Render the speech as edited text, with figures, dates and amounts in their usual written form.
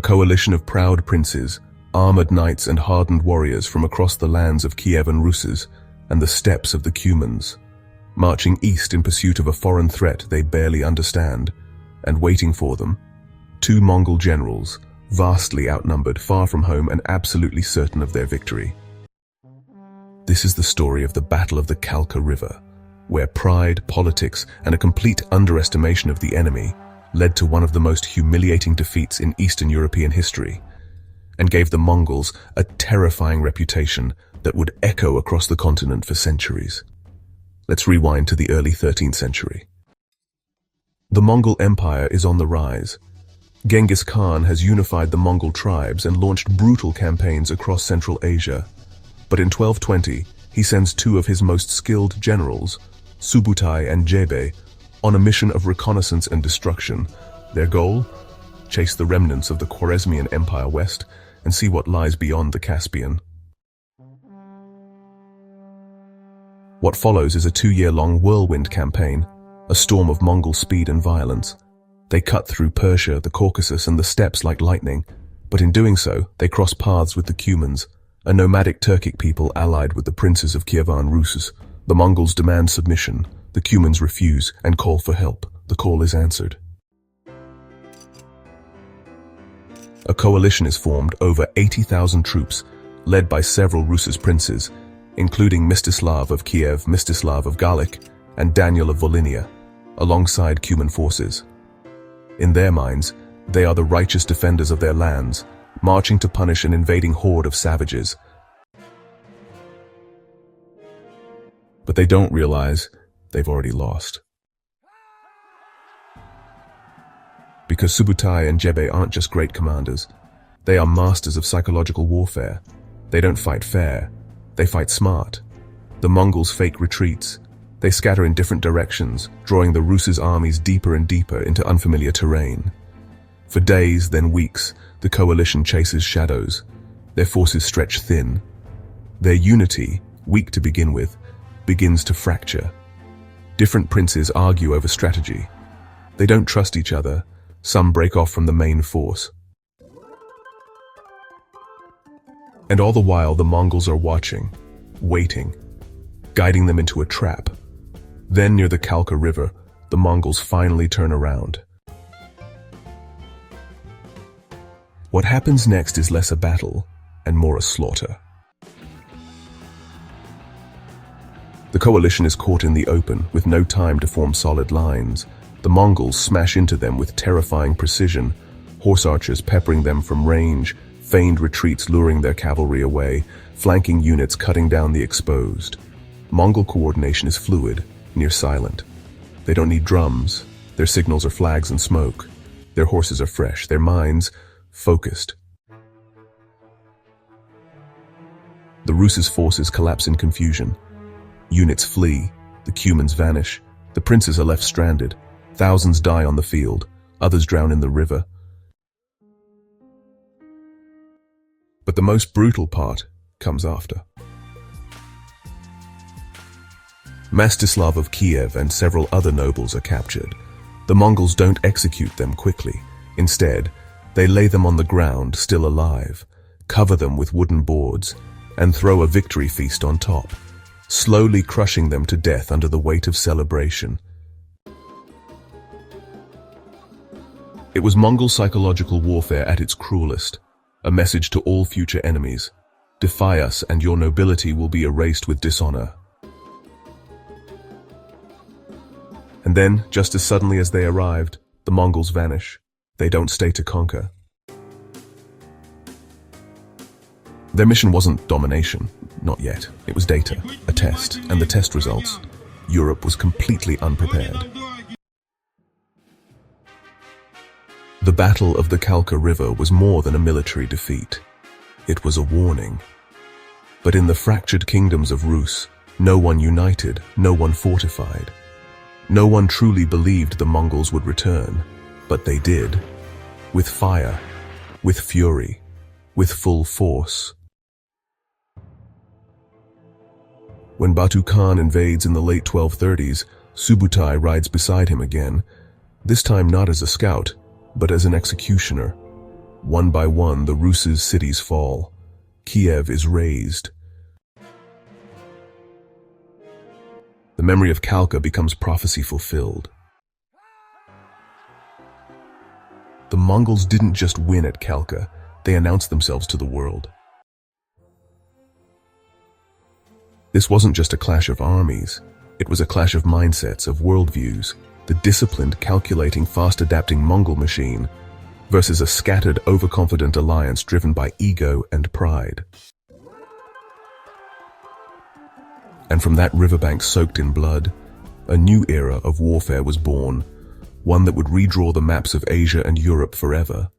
coalition of proud princes, armored knights and hardened warriors from across the lands of Kiev and Rus' and the steppes of the Cumans, marching east in pursuit of a foreign threat they barely understand, and waiting for them, two Mongol generals, vastly outnumbered, far from home and absolutely certain of their victory. This is the story of the Battle of the Kalka River, where pride, politics, and a complete underestimation of the enemy led to one of the most humiliating defeats in Eastern European history, and gave the Mongols a terrifying reputation that would echo across the continent for centuries. Let's rewind to the early 13th century. The Mongol Empire is on the rise. Genghis Khan has unified the Mongol tribes and launched brutal campaigns across Central Asia. But in 1220, he sends two of his most skilled generals, Subutai and Jebe, on a mission of reconnaissance and destruction. Their goal? Chase the remnants of the Khwarezmian Empire west and see what lies beyond the Caspian. What follows is a 2-year-long whirlwind campaign, a storm of Mongol speed and violence. They cut through Persia, the Caucasus, and the steppes like lightning, but in doing so, they cross paths with the Cumans, a nomadic Turkic people allied with the princes of Kievan Rus'. The Mongols demand submission, the Cumans refuse and call for help. The call is answered. A coalition is formed, over 80,000 troops, led by several Rus' princes, including Mstislav of Kiev, Mstislav of Gallic, and Daniel of Volhynia, alongside Cuman forces. In their minds, they are the righteous defenders of their lands, marching to punish an invading horde of savages. But they don't realize they've already lost. Because Subutai and Jebe aren't just great commanders, they are masters of psychological warfare. They don't fight fair, they fight smart. The Mongols fake retreats. They scatter in different directions, drawing the Rus' armies deeper and deeper into unfamiliar terrain. For days, then weeks, the coalition chases shadows. Their forces stretch thin. Their unity, weak to begin with, begins to fracture. Different princes argue over strategy. They don't trust each other. Some break off from the main force. And all the while, the Mongols are watching, waiting, guiding them into a trap. Then, near the Kalka River, the Mongols finally turn around. What happens next is less a battle and more a slaughter. The coalition is caught in the open, with no time to form solid lines. The Mongols smash into them with terrifying precision, horse archers peppering them from range, feigned retreats luring their cavalry away, flanking units cutting down the exposed. Mongol coordination is fluid, near silent. They don't need drums. Their signals are flags and smoke. Their horses are fresh, their minds focused. The Rus' forces collapse in confusion. Units flee, the Cumans vanish, the princes are left stranded. Thousands die on the field, others drown in the river. But the most brutal part comes after. Mstislav of Kiev and several other nobles are captured. The Mongols don't execute them quickly. Instead, they lay them on the ground, still alive, cover them with wooden boards, and throw a victory feast on top, slowly crushing them to death under the weight of celebration. It was Mongol psychological warfare at its cruelest, a message to all future enemies. Defy us and your nobility will be erased with dishonor. And then, just as suddenly as they arrived, the Mongols vanish. They don't stay to conquer. Their mission wasn't domination, not yet. It was data, a test, and the test results. Europe was completely unprepared. The Battle of the Kalka River was more than a military defeat. It was a warning. But in the fractured kingdoms of Rus, no one united, no one fortified. No one truly believed the Mongols would return, but they did. With fire, with fury, with full force. When Batu Khan invades in the late 1230s, Subutai rides beside him again, this time not as a scout, but as an executioner. One by one, the Rus' cities fall. Kiev is razed. The memory of Kalka becomes prophecy fulfilled. The Mongols didn't just win at Kalka, they announced themselves to the world. This wasn't just a clash of armies, it was a clash of mindsets, of worldviews, the disciplined, calculating, fast-adapting Mongol machine versus a scattered, overconfident alliance driven by ego and pride. And from that riverbank soaked in blood, a new era of warfare was born, one that would redraw the maps of Asia and Europe forever.